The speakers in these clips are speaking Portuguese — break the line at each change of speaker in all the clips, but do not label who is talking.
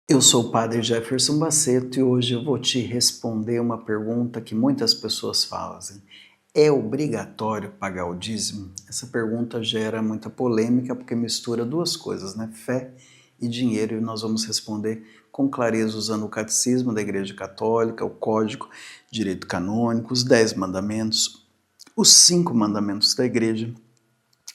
Eu sou o Padre Jefferson Baceto e hoje eu vou te responder uma pergunta que muitas pessoas fazem. É obrigatório pagar o dízimo? Essa pergunta gera muita polêmica porque mistura duas coisas, né? Fé e dinheiro, e nós vamos responder com clareza usando o Catecismo da Igreja Católica, o Código de Direito Canônico, os 10 mandamentos, os 5 mandamentos da Igreja,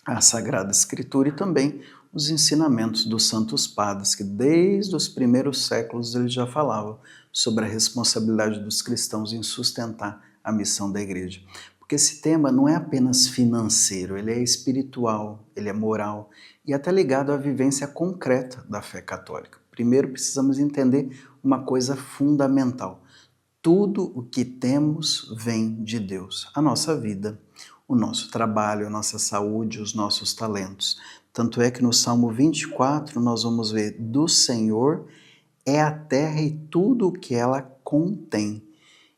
a Sagrada Escritura e também os ensinamentos dos santos padres, que desde os primeiros séculos eles já falavam sobre a responsabilidade dos cristãos em sustentar a missão da igreja. Porque esse tema não é apenas financeiro, ele é espiritual, ele é moral e até ligado à vivência concreta da fé católica. Primeiro precisamos entender uma coisa fundamental. Tudo o que temos vem de Deus. A nossa vida, o nosso trabalho, a nossa saúde, os nossos talentos. Tanto é que no Salmo 24 nós vamos ver: do Senhor é a terra e tudo o que ela contém.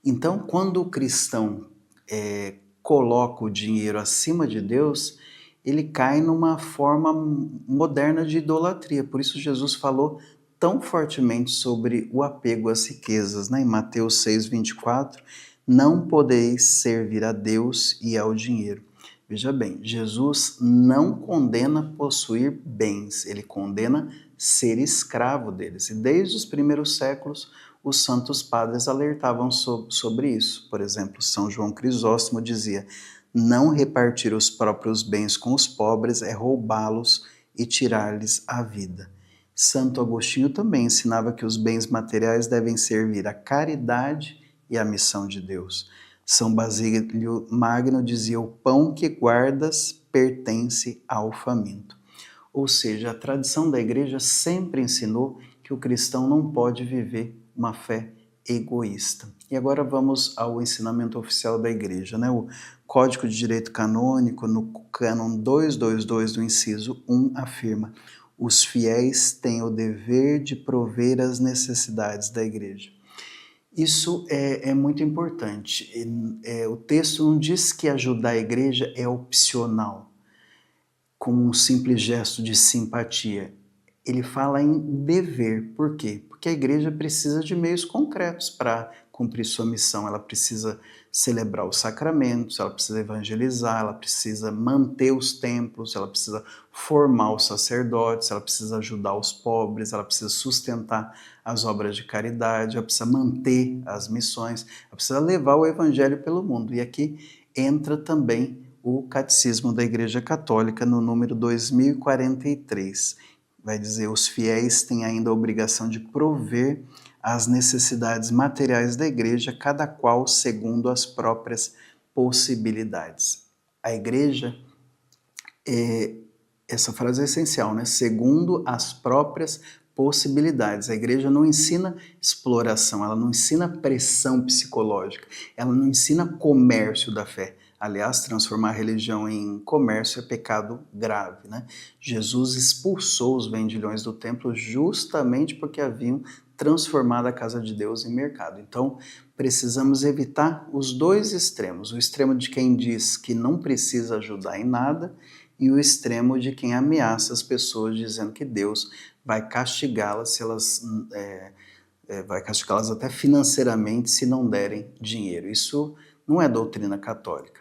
Então, quando o cristão coloca o dinheiro acima de Deus, ele cai numa forma moderna de idolatria. Por isso Jesus falou tão fortemente sobre o apego às riquezas, né? Em Mateus 6:24, não podeis servir a Deus e ao dinheiro. Veja bem, Jesus não condena possuir bens, ele condena ser escravo deles. E desde os primeiros séculos, os santos padres alertavam sobre isso. Por exemplo, São João Crisóstomo dizia: não repartir os próprios bens com os pobres é roubá-los e tirar-lhes a vida. Santo Agostinho também ensinava que os bens materiais devem servir à caridade e à missão de Deus. São Basílio Magno dizia: o pão que guardas pertence ao faminto. Ou seja, a tradição da igreja sempre ensinou que o cristão não pode viver uma fé egoísta. E agora vamos ao ensinamento oficial da igreja, né? O Código de Direito Canônico, no cânon 222 do inciso 1, afirma: os fiéis têm o dever de prover as necessidades da igreja. Isso é muito importante. O texto não diz que ajudar a igreja é opcional, como um simples gesto de simpatia. Ele fala em dever. Por quê? Porque a igreja precisa de meios concretos para cumprir sua missão. Ela precisa celebrar os sacramentos, ela precisa evangelizar, ela precisa manter os templos, ela precisa formar os sacerdotes, ela precisa ajudar os pobres, ela precisa sustentar as obras de caridade, ela precisa manter as missões, ela precisa levar o evangelho pelo mundo. E aqui entra também o Catecismo da Igreja Católica, no número 2043. Vai dizer: os fiéis têm ainda a obrigação de prover as necessidades materiais da igreja, cada qual segundo as próprias possibilidades. A igreja, essa frase é essencial, né? Segundo as próprias possibilidades. A igreja não ensina exploração, ela não ensina pressão psicológica, ela não ensina comércio da fé. Aliás, transformar a religião em comércio é pecado grave, né? Jesus expulsou os vendilhões do templo justamente porque haviam transformado a casa de Deus em mercado. Então, precisamos evitar os dois extremos: o extremo de quem diz que não precisa ajudar em nada e o extremo de quem ameaça as pessoas dizendo que Deus vai castigá-las se elas vai castigá-las até financeiramente se não derem dinheiro. Isso não é doutrina católica.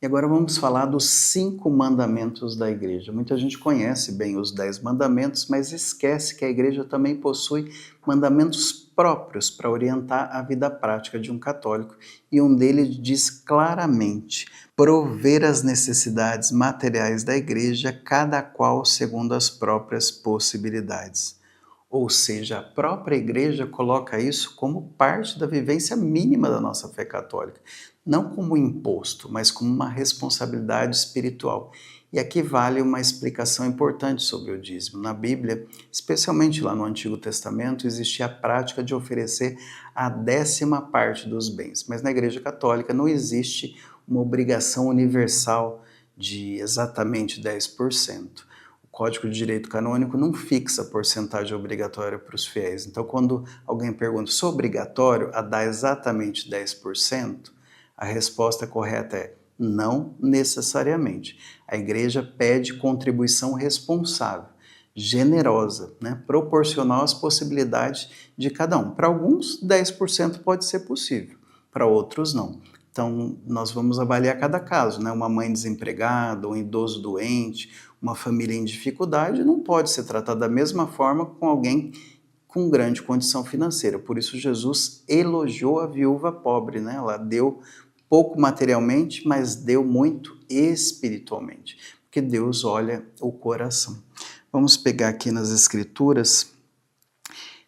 E agora vamos falar dos 5 mandamentos da igreja. Muita gente conhece bem os 10 mandamentos, mas esquece que a igreja também possui mandamentos próprios para orientar a vida prática de um católico. E um deles diz claramente: prover as necessidades materiais da igreja, cada qual segundo as próprias possibilidades. Ou seja, a própria igreja coloca isso como parte da vivência mínima da nossa fé católica, não como imposto, mas como uma responsabilidade espiritual. E aqui vale uma explicação importante sobre o dízimo. Na Bíblia, especialmente lá no Antigo Testamento, existia a prática de oferecer a 10ª parte dos bens, mas na Igreja Católica não existe uma obrigação universal de exatamente 10%. O Código de Direito Canônico não fixa a porcentagem obrigatória para os fiéis. Então, quando alguém pergunta: sou obrigatório a dar exatamente 10%? A resposta correta é: não necessariamente. A igreja pede contribuição responsável, generosa, né? Proporcional às possibilidades de cada um. Para alguns, 10% pode ser possível, para outros não. Então, nós vamos avaliar cada caso, né? Uma mãe desempregada, um idoso doente, uma família em dificuldade, não pode ser tratada da mesma forma com alguém com grande condição financeira. Por isso, Jesus elogiou a viúva pobre, né? Ela deu pouco materialmente, mas deu muito espiritualmente, porque Deus olha o coração. Vamos pegar aqui nas Escrituras.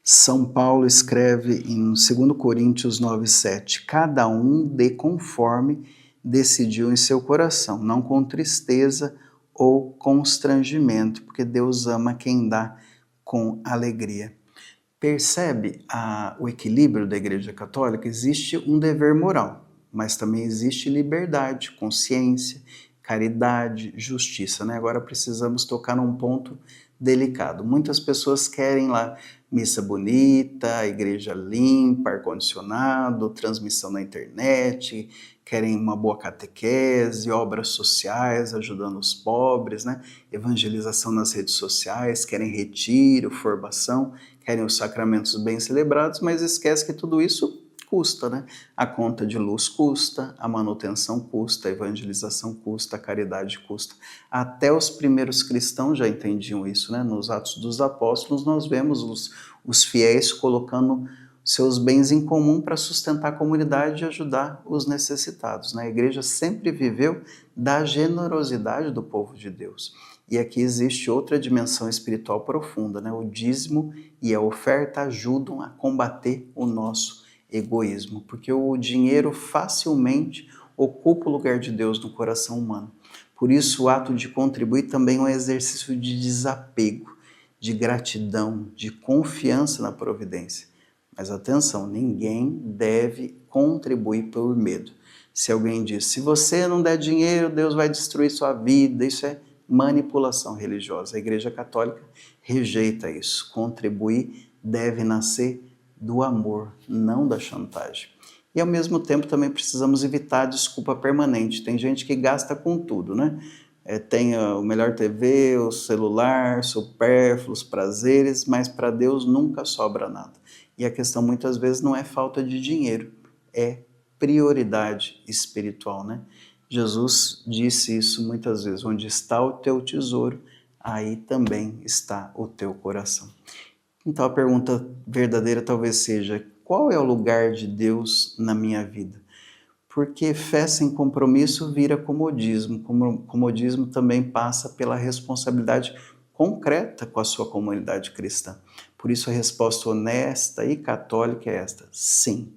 São Paulo escreve em 2 Coríntios 9,7: cada um dê conforme decidiu em seu coração, não com tristeza ou constrangimento, porque Deus ama quem dá com alegria. Percebe o equilíbrio da Igreja Católica? Existe um dever moral, mas também existe liberdade, consciência, caridade, justiça, né? Agora precisamos tocar num ponto delicado. Muitas pessoas querem lá missa bonita, igreja limpa, ar-condicionado, transmissão na internet, querem uma boa catequese, obras sociais ajudando os pobres, né? Evangelização nas redes sociais, querem retiro, formação, querem os sacramentos bem celebrados, mas esquece que tudo isso custa, né? A conta de luz custa, a manutenção custa, a evangelização custa, a caridade custa. Até os primeiros cristãos já entendiam isso, né? Nos Atos dos Apóstolos nós vemos os fiéis colocando seus bens em comum para sustentar a comunidade e ajudar os necessitados, né? A igreja sempre viveu da generosidade do povo de Deus. E aqui existe outra dimensão espiritual profunda, né? O dízimo e a oferta ajudam a combater o nosso egoísmo, porque o dinheiro facilmente ocupa o lugar de Deus no coração humano. Por isso, o ato de contribuir também é um exercício de desapego, de gratidão, de confiança na providência. Mas atenção, ninguém deve contribuir por medo. Se alguém diz, se você não der dinheiro, Deus vai destruir sua vida, isso é manipulação religiosa. A Igreja Católica rejeita isso. Contribuir deve nascer do amor, não da chantagem. E ao mesmo tempo também precisamos evitar a desculpa permanente. Tem gente que gasta com tudo, né? Tem o melhor TV, o celular, supérfluos, prazeres, mas para Deus nunca sobra nada. E a questão muitas vezes não é falta de dinheiro, é prioridade espiritual, né? Jesus disse isso muitas vezes, onde está o teu tesouro, aí também está o teu coração. Então a pergunta verdadeira talvez seja, qual é o lugar de Deus na minha vida? Porque fé sem compromisso vira comodismo. Comodismo também passa pela responsabilidade concreta com a sua comunidade cristã. Por isso a resposta honesta e católica é esta: sim,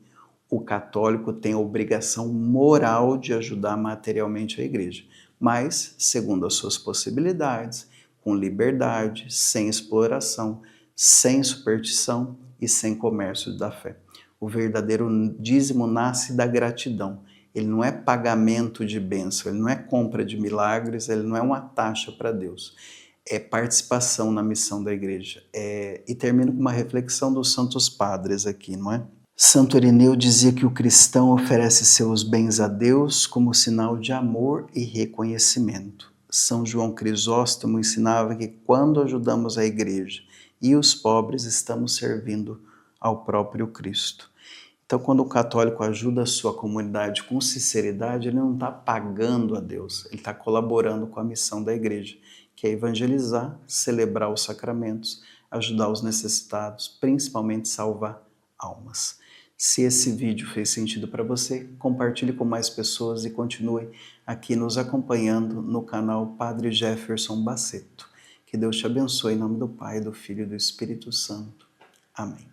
o católico tem a obrigação moral de ajudar materialmente a igreja, mas segundo as suas possibilidades, com liberdade, sem exploração, sem superstição e sem comércio da fé. O verdadeiro dízimo nasce da gratidão. Ele não é pagamento de bênção, ele não é compra de milagres, ele não é uma taxa para Deus. É participação na missão da igreja. E termino com uma reflexão dos santos padres aqui, não é? Santo Irineu dizia que o cristão oferece seus bens a Deus como sinal de amor e reconhecimento. São João Crisóstomo ensinava que quando ajudamos a igreja e os pobres, estamos servindo ao próprio Cristo. Então, quando o católico ajuda a sua comunidade com sinceridade, ele não está pagando a Deus, ele está colaborando com a missão da igreja, que é evangelizar, celebrar os sacramentos, ajudar os necessitados, principalmente salvar almas. Se esse vídeo fez sentido para você, compartilhe com mais pessoas e continue aqui nos acompanhando no canal Padre Jefferson Baceto. Que Deus te abençoe em nome do Pai, do Filho e do Espírito Santo. Amém.